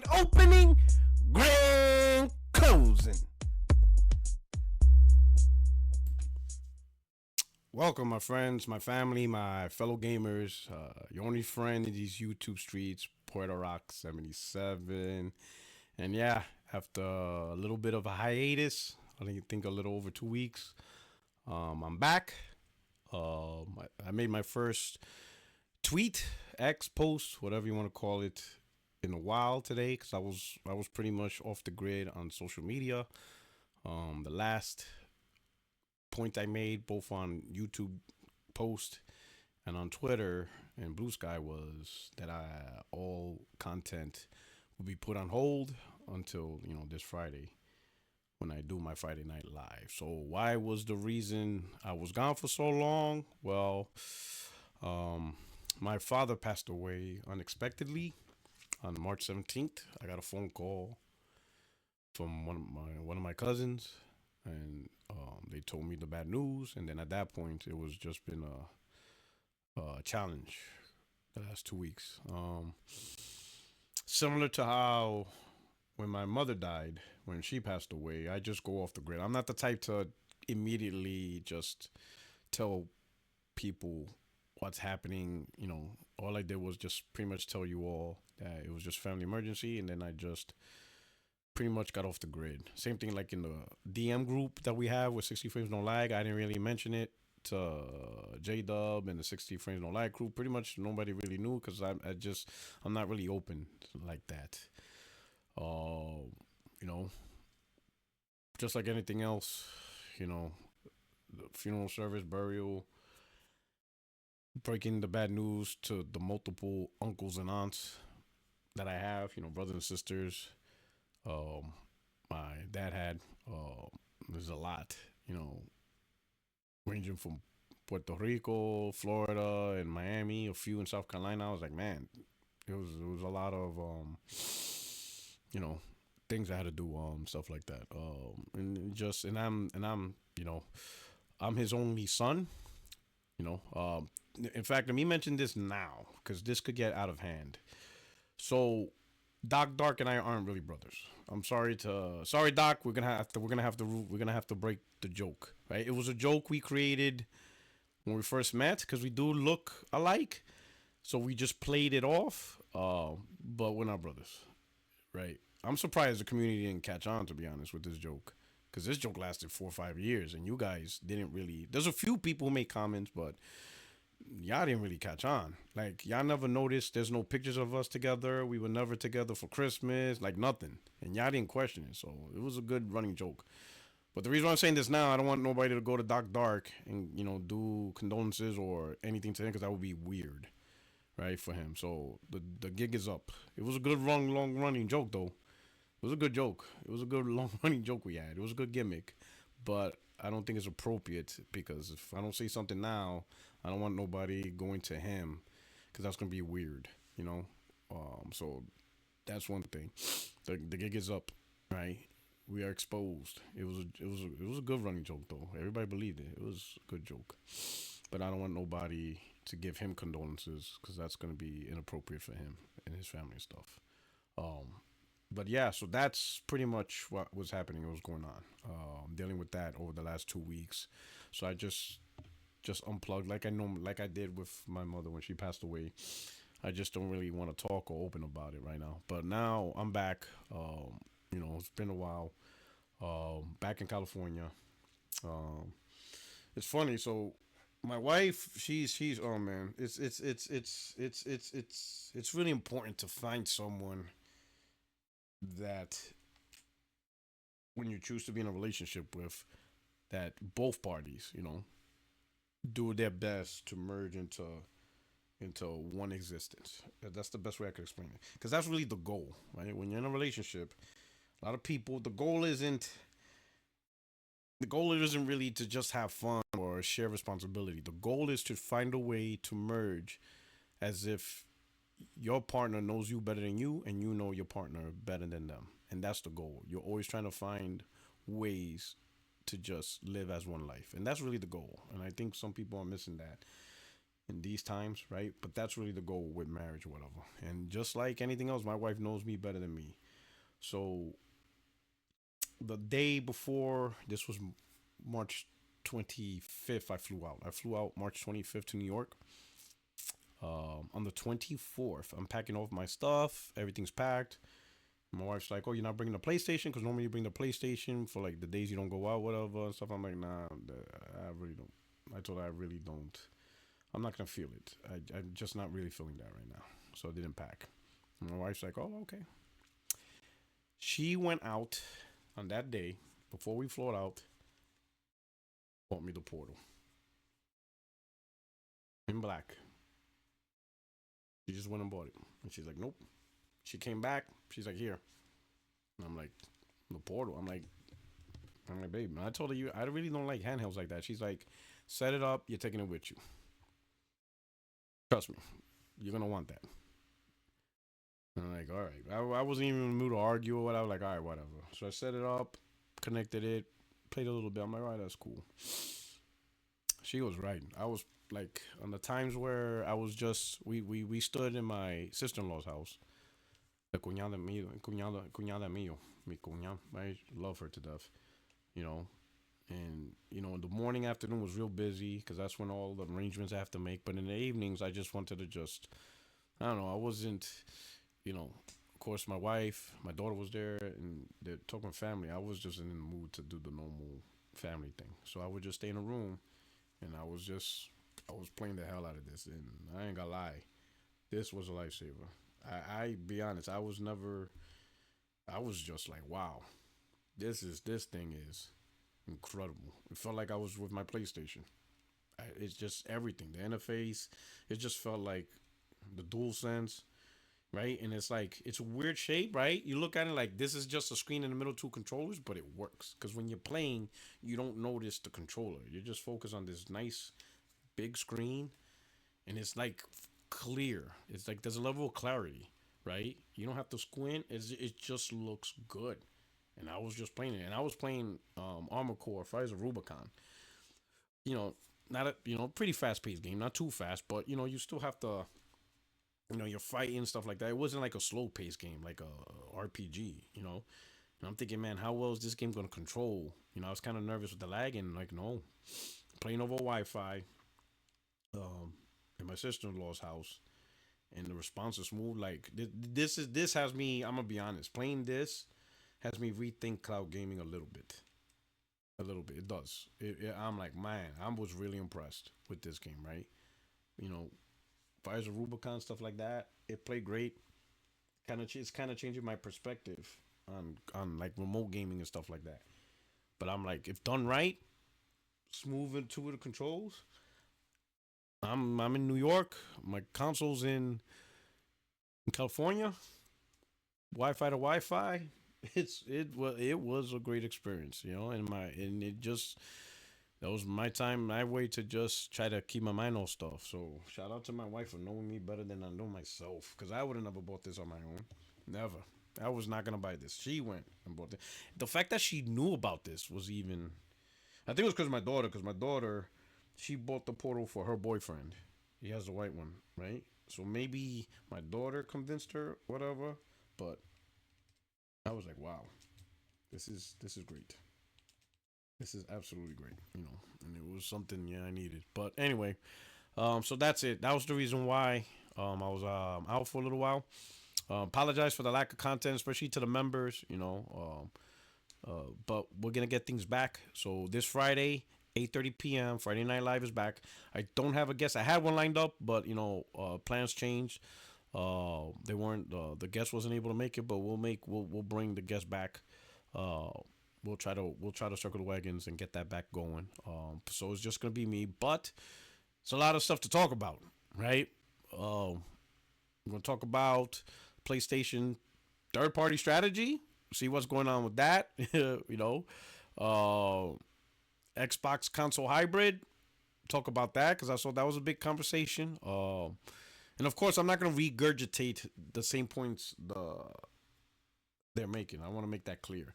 grand opening, grand closing. Welcome, my friends, my family, my fellow gamers. Your only friend in these YouTube streets, Puertorock 77. And yeah, after a little bit of a hiatus, think a little over 2 weeks, I'm back. I made my first tweet, X post, whatever you want to call it, in a while today because I was pretty much off the grid on social media. The last point I made, both on YouTube post and on Twitter and Blue Sky, was that all content will be put on hold until this Friday when I do my Friday night live. So why was the reason I was gone for so long? Well, um, my father passed away unexpectedly on March 17th. I got a phone call from one of my cousins, and they told me the bad news. And then at that point, it was just been a challenge the last 2 weeks. Similar to how when my mother died, when she passed away, I just go off the grid. I'm not the type to immediately just tell people what's happening. All I did was just pretty much tell you all that it was just family emergency, and then I just pretty much got off the grid. Same thing like in the DM group that we have with 60 frames no lag. I didn't really mention it to J Dub and the 60 frames no lag crew. Pretty much nobody really knew because I'm not really open like that. Uh, you know, just like anything else, you know, the funeral service, burial, breaking the bad news to the multiple uncles and aunts that I have, brothers and sisters. Um, my dad had. There's a lot, you know, ranging from Puerto Rico, Florida, and Miami, a few in South Carolina. I was like, man, it was a lot of you know, things I had to do, stuff like that. And I'm I'm his only son. You know, in fact, let me mention this now because this could get out of hand. So Doc Dark and I aren't really brothers. Sorry Doc. We're gonna have to break the joke. Right? It was a joke we created when we first met because we do look alike. So we just played it off. But we're not brothers, right? I'm surprised the community didn't catch on, to be honest, with this joke. Because this joke lasted 4 or 5 years, and you guys didn't really. There's a few people who make comments, but y'all didn't really catch on. Like y'all never noticed. There's no pictures of us together. We were never together for Christmas. Like nothing, and y'all didn't question it. So it was a good running joke. But the reason why I'm saying this now, I don't want nobody to go to Doc Dark and do condolences or anything to him because that would be weird, right, for him. So the gig is up. It was a good long running joke though. It was a good joke. It was a good long running joke we had. It was a good gimmick, but I don't think it's appropriate because if I don't say something now, I don't want nobody going to him because that's gonna be weird, you know. So that's one thing. The gig is up, right? We are exposed. It was a good running joke though. Everybody believed it. It was a good joke, but I don't want nobody to give him condolences because that's gonna be inappropriate for him and his family and stuff. Um, but yeah, so that's pretty much what was happening. What was going on. Dealing with that over the last 2 weeks. So I just unplugged like I did with my mother when she passed away. I just don't really want to talk or open about it right now. But now I'm back. It's been a while. Back in California. Um, it's funny. So my wife, she's oh man, it's really important to find someone that when you choose to be in a relationship with, that both parties, do their best to merge into one existence. That's the best way I could explain it. Because that's really the goal, right? When you're in a relationship, a lot of people, the goal isn't really to just have fun or share responsibility. The goal is to find a way to merge as if your partner knows you better than you and you know your partner better than them. And that's the goal. You're always trying to find ways to just live as one life. And that's really the goal. And I think some people are missing that. in these times, right? But that's really the goal with marriage or whatever. And just like anything else, my wife knows me better than me. So the day before, this was March 25th, I flew out. I flew out March 25th to New York. On the 24th, I'm packing off my stuff. Everything's packed. My wife's like, "Oh, you're not bringing the PlayStation? Because normally you bring the PlayStation for like the days you don't go out, whatever and stuff." I'm like, "Nah, I really don't." I told her I really don't. I'm not gonna feel it. I'm just not really feeling that right now. So I didn't pack. And my wife's like, "Oh, okay." She went out on that day before we flew out, bought me the portal in black. She just went and bought it. And she's like, "Nope." She came back. She's like, "Here." And I'm like, "The portal." I'm like, "Babe." And I told her, I really don't like handhelds like that. She's like, "Set it up. You're taking it with you. Trust me. You're gonna want that." And I'm like, "All right." I wasn't even in the mood to argue or whatever. I was like, "All right, whatever." So I set it up, connected it, played a little bit. I'm like, "All right, that's cool." She was right. I was like, on the times where I was just, we stood in my sister in law's house. The cuñada mío, cuñada mío, mi cuñada. I love her to death, you know. And the morning, afternoon was real busy because that's when all the arrangements I have to make. But in the evenings, I just wanted to just, I don't know, I wasn't, of course, my wife, my daughter was there, and they're talking family. I was just in the mood to do the normal family thing. So I would just stay in a room, and I was playing the hell out of this. And I ain't gonna lie, this was a lifesaver. I be honest, I was just like, wow, this thing is incredible. It felt like I was with my PlayStation. It's just everything. The interface, it just felt like the dual sense, right? And it's like it's a weird shape, right? You look at it like this is just a screen in the middle, two controllers, but it works because when you're playing, you don't notice the controller. You just focus on this nice big screen, and it's like clear. It's like there's a level of clarity, right? You don't have to squint. It just looks good. And I was just playing it, and I was playing Armor Core, Fires of Rubicon. You know, not a pretty fast paced game, not too fast, but you still have to you're fighting and stuff like that. It wasn't like a slow paced game, like a RPG. And I'm thinking, man, how well is this game going to control? I was kind of nervous with the lag, and like, no, playing over Wi-Fi, um, in my sister in law's house, and the response is smooth. Like this has me. I'm gonna be honest. Playing this has me rethink cloud gaming a little bit. A little bit. It does. I'm like, man, I was really impressed with this game. Right. You know, Fires of Rubicon, stuff like that. It played great. It's kind of changing my perspective on like remote gaming and stuff like that. But I'm like, if done right, smooth into the controls. I'm in New York. My console's in California. Wi-Fi to Wi-Fi. It was a great experience, and it just that was my time, my way to just try to keep my mind on stuff. So shout out to my wife for knowing me better than I know myself, because I would have never bought this on my own, never. I was not gonna buy this. She went and bought it. The fact that she knew about this was even. I think it was because my daughter, she bought the portal for her boyfriend. He has the white one, right? So maybe my daughter convinced her, whatever. But I was like, wow, this is great. This is absolutely great, and it was something, yeah, I needed. But anyway, so that's it. That was the reason why I was out for a little while. Apologize for the lack of content, especially to the members, but we're gonna get things back. So this Friday, 8:30 p.m. Friday Night Live is back. I don't have a guest. I had one lined up, but plans changed. They weren't the guest wasn't able to make it, but we'll bring the guest back. Uh, we'll try to circle the wagons and get that back going. So it's just gonna be me, but it's a lot of stuff to talk about, right? We're gonna talk about PlayStation third party strategy. See what's going on with that. Uh, Xbox console hybrid. Talk about that because I saw that was a big conversation. And of course, I'm not gonna regurgitate the same points they're making. I want to make that clear.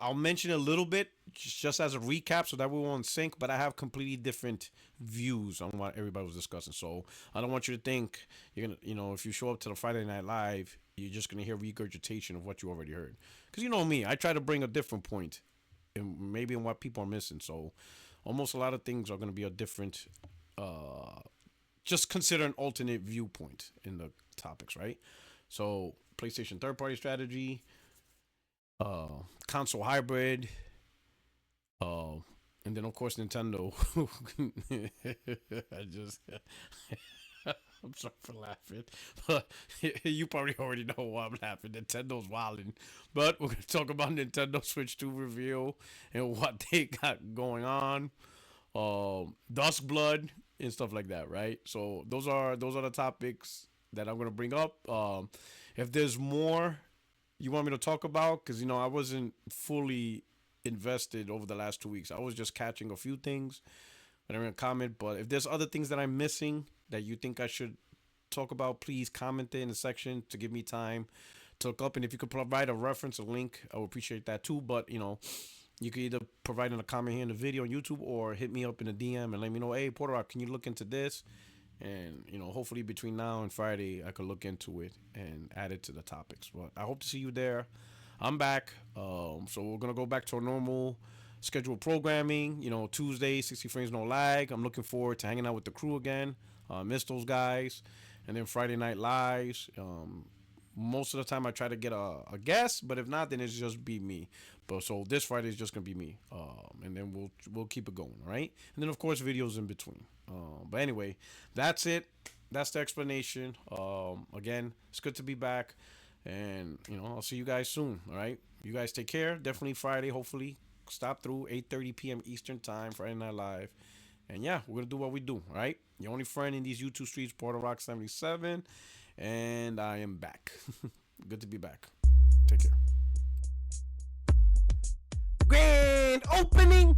I'll mention a little bit just as a recap so that we won't sync, but I have completely different views on what everybody was discussing. So I don't want you to think you're gonna, if you show up to the Friday Night Live, you're just gonna hear regurgitation of what you already heard. Because you know me, I try to bring a different point, and maybe in what people are missing. So almost a lot of things are gonna be a different. Just consider an alternate viewpoint in the topics, right? So PlayStation third party strategy, console hybrid, uh, and then of course Nintendo. I just I'm sorry for laughing, but you probably already know why I'm laughing. Nintendo's wilding, but we're gonna talk about Nintendo Switch 2 reveal and what they got going on, Dusk Blood and stuff like that, right? So those are the topics that I'm gonna bring up. If there's more you want me to talk about, because I wasn't fully invested over the last 2 weeks. I was just catching a few things, but I'm gonna comment. But if there's other things that I'm missing that you think I should talk about, please comment it in the section to give me time to look up. And if you could provide a reference, a link, I would appreciate that too. But you can either provide in a comment here in the video on YouTube or hit me up in a DM and let me know, hey, Puertorock, can you look into this? And hopefully between now and Friday, I could look into it and add it to the topics. But I hope to see you there. I'm back, so we're gonna go back to our normal scheduled programming. Tuesday, 60 frames no lag. I'm looking forward to hanging out with the crew again. Miss those guys, and then Friday night lives. Most of the time I try to get a guest, but if not, then it's just be me. But so this Friday is just gonna be me, and then we'll keep it going, all right? And then of course videos in between. But anyway, that's it. That's the explanation. Again, it's good to be back, and I'll see you guys soon. All right, you guys take care. Definitely Friday. Hopefully, stop through 8:30 p.m. Eastern time, Friday Night Live. And yeah, we're gonna do what we do. All right, your only friend in these YouTube streets, Puertorock 77, and I am back. Good to be back. Take care. Grand opening